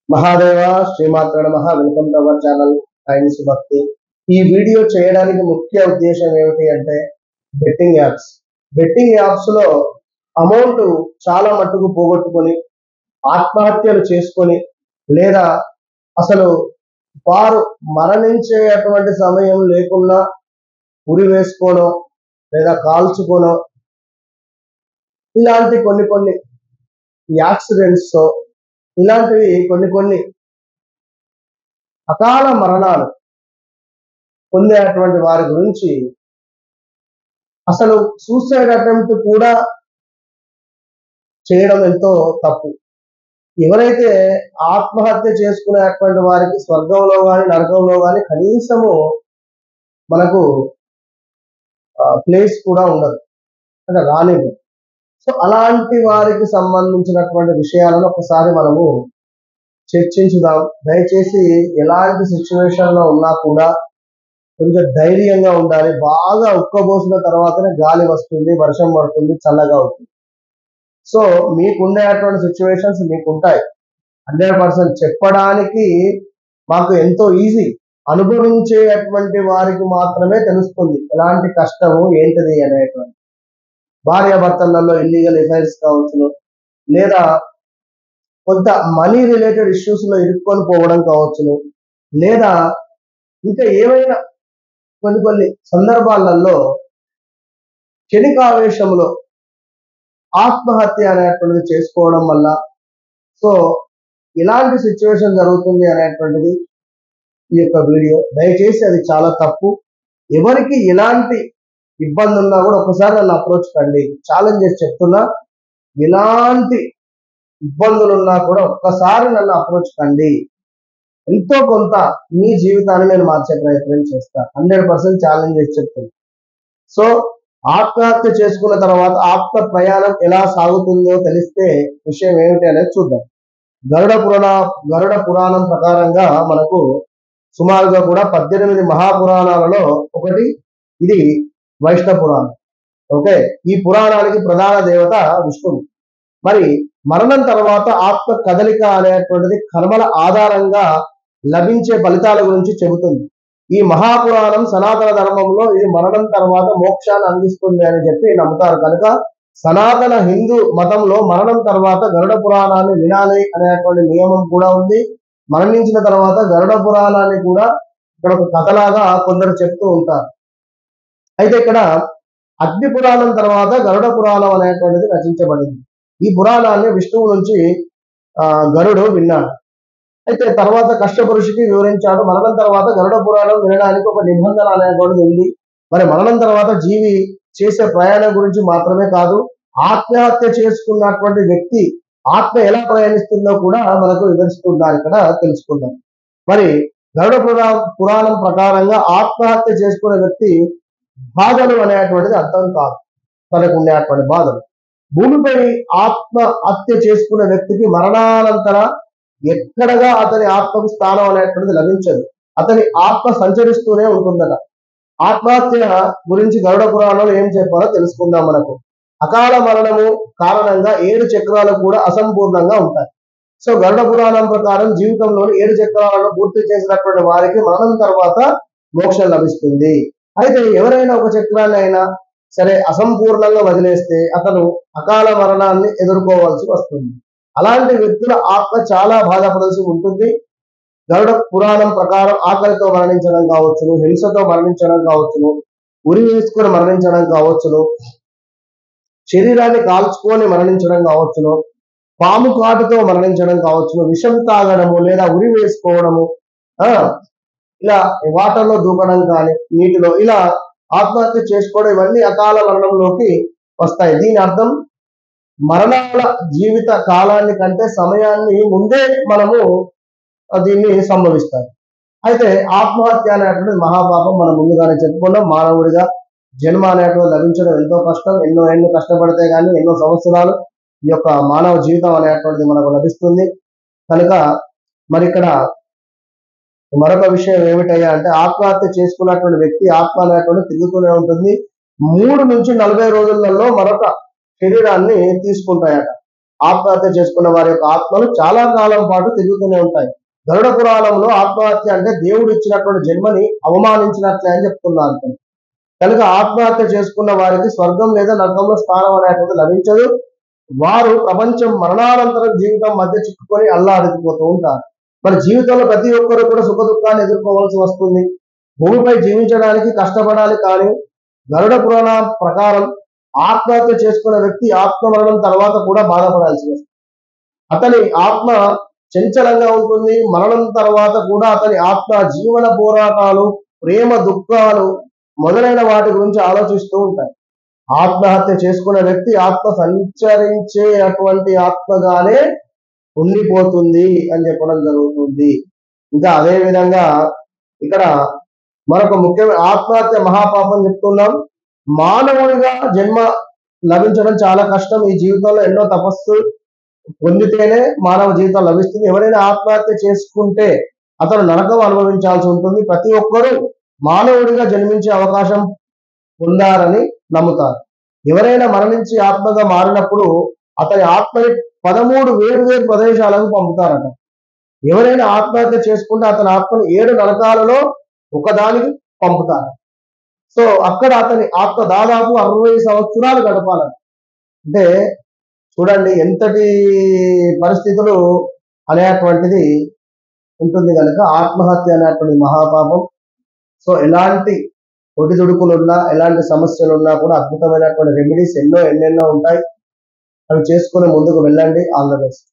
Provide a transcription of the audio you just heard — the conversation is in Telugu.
మహాదేవ శ్రీమాత్ర నమః. Welcome to our channel science భక్తి. ఈ వీడియో చేయడానికి ముఖ్య ఉద్దేశం ఏమిటి అంటే బెట్టింగ్ యాప్స్ లో అమౌంట్ చాలా మట్టుకు పోగొట్టుకొని ఆత్మహత్యలు చేసుకొని లేదా అసలు వారు మరణించేటువంటి సమయం లేకుండా ఉరి వేసుకోనో లేదా కాల్చుకోనో ఇలాంటి కొన్ని యాక్సిడెంట్స్ ఇలాంటివి కొన్ని అకాల మరణాలు పొందేటువంటి వారి గురించి అసలు సూసైడ్ అటెంప్ట్ కూడా చేయడం ఎంతో తప్పు. ఎవరైతే ఆత్మహత్య చేసుకునేటువంటి వారికి స్వర్గంలో కానీ నరకంలో కానీ కనీసము మనకు ప్లేస్ కూడా ఉండదు, అంటే రానివ్వదు. సో అలాంటి వారికి సంబంధించినటువంటి విషయాలను ఒకసారి మనము చర్చించుదాం. దయచేసి ఎలాంటి సిచ్యువేషన్ లో ఉన్నా కూడా కొంచెం ధైర్యంగా ఉండాలి. బాగా ఉక్కబోసిన తర్వాతనే గాలి వస్తుంది, వర్షం పడుతుంది, చల్లగా అవుతుంది. So మీకుండేటువంటి situations మీకుంటాయి. 100% చెప్పడానికి మాకు ఎంతో ఈజీ, అనుభవించేటువంటి వారికి మాత్రమే తెలుస్తుంది ఎలాంటి కష్టము ఏంటిది అనేటువంటి. భార్యాభర్తలలో ఇల్లీగల్ అఫైర్స్ కావచ్చును, లేదా కొంత మనీ రిలేటెడ్ ఇష్యూస్ లో ఇరుక్కొని పోవడం కావచ్చును, లేదా ఇంకా ఏమైనా కొన్ని సందర్భాలలో క్షణికావేశంలో ఆత్మహత్య అనేటువంటిది చేసుకోవడం వల్ల సో ఇలాంటి సిచ్యువేషన్ జరుగుతుంది అనేటువంటిది ఈ యొక్క వీడియో. దయచేసి అది చాలా తప్పు. ఎవరికి ఎలాంటి ఇబ్బంది ఉన్నా కూడా ఒకసారి నన్ను అప్రోచ్ కండి. ఛాలెంజ్ చేసి చెప్తున్నా, ఎలాంటి ఇబ్బందులున్నా కూడా ఒక్కసారి నన్ను అప్రోచ్ కండి. ఎంతో కొంత మీ జీవితాన్ని నేను మార్చే ప్రయత్నం చేస్తాను. 100% ఛాలెంజ్ చేసి చెప్తున్నా. సో ఆత్మహత్య చేసుకున్న తర్వాత ఆత్మ ప్రయాణం ఎలా సాగుతుందో తెలిస్తే విషయం ఏమిటి అనేది చూద్దాం. గరుడ పురాణం ప్రకారంగా మనకు సుమారుగా కూడా 18 మహాపురాణాలలో ఒకటి ఇది వైష్ణవ పురాణం. ఓకే, ఈ పురాణానికి ప్రధాన దేవత విష్ణువు. మరి మరణం తర్వాత ఆత్మ కదలిక అనేటువంటిది కర్మల ఆధారంగా లభించే ఫలితాల గురించి చెబుతుంది. ఈ మహాపురాణం సనాతన ధర్మంలో ఇది మరణం తర్వాత మోక్షాన్ని అందిస్తుంది అని చెప్పి నమ్ముతారు. కనుక సనాతన హిందూ మతంలో మరణం తర్వాత గరుడ పురాణాన్ని వినాలి అనేటువంటి నియమం కూడా ఉంది. మరణించిన తర్వాత గరుడ పురాణాన్ని కూడా ఇక్కడ ఒక కథలాగా కొందరు చెప్తూ ఉంటారు. అయితే ఇక్కడ అగ్ని పురాణం తర్వాత గరుడ పురాణం అనేటువంటిది రచించబడింది. ఈ పురాణాన్ని విష్ణువు నుంచి గరుడు విన్నాడు. అయితే తర్వాత కష్టపురుషుకి వివరించాడు. మరణం తర్వాత గరుడ పురాణం వినడానికి ఒక నిబంధన అనేటువంటిది ఉంది. మరి మరణం తర్వాత జీవి చేసే ప్రయాణం గురించి మాత్రమే కాదు, ఆత్మహత్య చేసుకున్నటువంటి వ్యక్తి ఆత్మ ఎలా ప్రయాణిస్తుందో కూడా మనకు వివరిస్తున్నారు. ఇక్కడ తెలుసుకుందాం. మరి గరుడ పురాణం ప్రకారంగా ఆత్మహత్య చేసుకునే వ్యక్తి బాధలు అనేటువంటిది అర్థం కాదు, తనకు ఉండేటువంటి బాధలు. భూమిపై ఆత్మహత్య చేసుకునే వ్యక్తికి మరణానంతర ఎక్కడగా అతని ఆత్మకు స్థానం అనేటువంటిది లభించదు. అతని ఆత్మ సంచరిస్తూనే ఉంటుందట. ఆత్మహత్య గురించి గరుడ పురాణంలో ఏం చెప్పారో తెలుసుకుందాం. మనకు అకాల మరణము కారణంగా 7 చక్రాలు కూడా అసంపూర్ణంగా ఉంటాయి. సో గరుడ పురాణం ప్రకారం జీవితంలోని 7 చక్రాలను పూర్తి చేసినటువంటి వారికి మరణం తర్వాత మోక్షం లభిస్తుంది. అయితే ఎవరైనా ఒక చక్రాన్ని అయినా సరే అసంపూర్ణంగా వదిలేస్తే అతను అకాల మరణాన్ని ఎదుర్కోవాల్సి వస్తుంది. అలాంటి వ్యక్తుల ఆత్మ చాలా బాధపడాల్సి ఉంటుంది. గరుడ పురాణం ప్రకారం ఆకలితో మరణించడం కావచ్చును, హింసతో మరణించడం కావచ్చును, ఉరి వేసుకొని మరణించడం కావచ్చును, శరీరాన్ని కాల్చుకొని మరణించడం కావచ్చును, పాము కాటుతో మరణించడం కావచ్చును, విషం తాగడము లేదా ఉరి వేసుకోవడము, ఇలా వాటర్లో దూకడం కానీ నీటిలో ఇలా ఆత్మహత్య చేసుకోవడం, ఇవన్నీ అకాల మరణంలోకి వస్తాయి. దీని అర్థం మరణాల జీవిత కాలాన్ని కంటే సమయాన్ని ముందే మనము దీన్ని సంభవిస్తాం. అయితే ఆత్మహత్య అనేటువంటిది మహాపాపం. మనం ముందుగానే చెప్పుకున్నాం. మానవుడిగా జన్మ అనేటువంటి లభించడం ఎంతో కష్టం. ఎన్నో కష్టపడితే కానీ ఎన్నో సంవత్సరాలు ఈ యొక్క మానవ జీవితం అనేటువంటిది మనకు లభిస్తుంది. కనుక మరి ఇక్కడ మరొక విషయం ఏమిటయ్యా అంటే ఆత్మహత్య చేసుకున్నటువంటి వ్యక్తి ఆత్మ అనేటువంటి తిరుగుతూనే ఉంటుంది. 3 నుంచి 40 రోజులలో మరొక శరీరాన్ని తీసుకుంటాయట. ఆత్మహత్య చేసుకున్న వారి యొక్క ఆత్మలు చాలా కాలం పాటు తిరుగుతూనే ఉంటాయి. గరుడ పురాణంలో ఆత్మహత్య అంటే దేవుడు ఇచ్చినటువంటి జన్మని అవమానించినట్లే అని చెప్తున్నారు. కనుక ఆత్మహత్య చేసుకున్న వారికి స్వర్గం లేదా నరకంలో స్థానం అనేటువంటి లభించదు. వారు ప్రపంచం మరణానంతరం జీవితం మధ్య చిక్కుకొని అల్లాడిపోతూ ఉంటారు. మరి జీవితంలో ప్రతి ఒక్కరు కూడా సుఖ దుఃఖాన్ని ఎదుర్కోవాల్సి వస్తుంది. భూమిపై జీవించడానికి కష్టపడాలి. కానీ గరుడ పురాణం ప్రకారం ఆత్మహత్య చేసుకున్న వ్యక్తి ఆత్మ మరణం తర్వాత కూడా బాధపడాల్సి వస్తుంది. అతని ఆత్మ చంచలంగా ఉంటుంది. మరణం తర్వాత కూడా అతని ఆత్మ జీవన పోరాటాలు, ప్రేమ దుఃఖాలు మొదలైన వాటి గురించి ఆలోచిస్తూ ఉంటాయి. ఆత్మహత్య చేసుకున్న వ్యక్తి ఆత్మ సంచరించే అటువంటి ఆత్మగానే ఉండిపోతుంది అని చెప్పడం జరుగుతుంది. ఇంకా అదే విధంగా ఇక్కడ మరొక ముఖ్యమైన ఆత్మహత్య మహాపాపం చెప్తున్నాం. మానవుడిగా జన్మ లభించడం చాలా కష్టం. ఈ జీవితంలో ఎన్నో తపస్సు పొందితేనే మానవ జీవితం లభిస్తుంది. ఎవరైనా ఆత్మహత్య చేసుకుంటే అతను నరకం అనుభవించాల్సి ఉంటుంది. ప్రతి ఒక్కరూ మానవుడిగా జన్మించే అవకాశం పొందారని నమ్ముతారు. ఎవరైనా మరణించి ఆత్మగా మారినప్పుడు అతని ఆత్మని 13 వేరు ప్రదేశాలకు పంపుతారట. ఎవరైనా ఆత్మహత్య చేసుకుంటే అతని ఆత్మని 7 నరకాలలో ఒకదానికి పంపుతారు. సో అక్కడ అతని ఆత్మ దాదాపు 60 సంవత్సరాలు గడపాలట. అంటే చూడండి ఎంతటి పరిస్థితులు అనేటువంటిది ఉంటుంది. కనుక ఆత్మహత్య అనేటువంటి మహాపాపం. సో ఎలాంటి ఒడిదుడుకులున్నా, ఎలాంటి సమస్యలున్నా కూడా అద్భుతమైనటువంటి రెమెడీస్ ఎన్నెన్నో ఉంటాయి. అవి చేసుకుని ముందుకు వెళ్ళండి. All the best.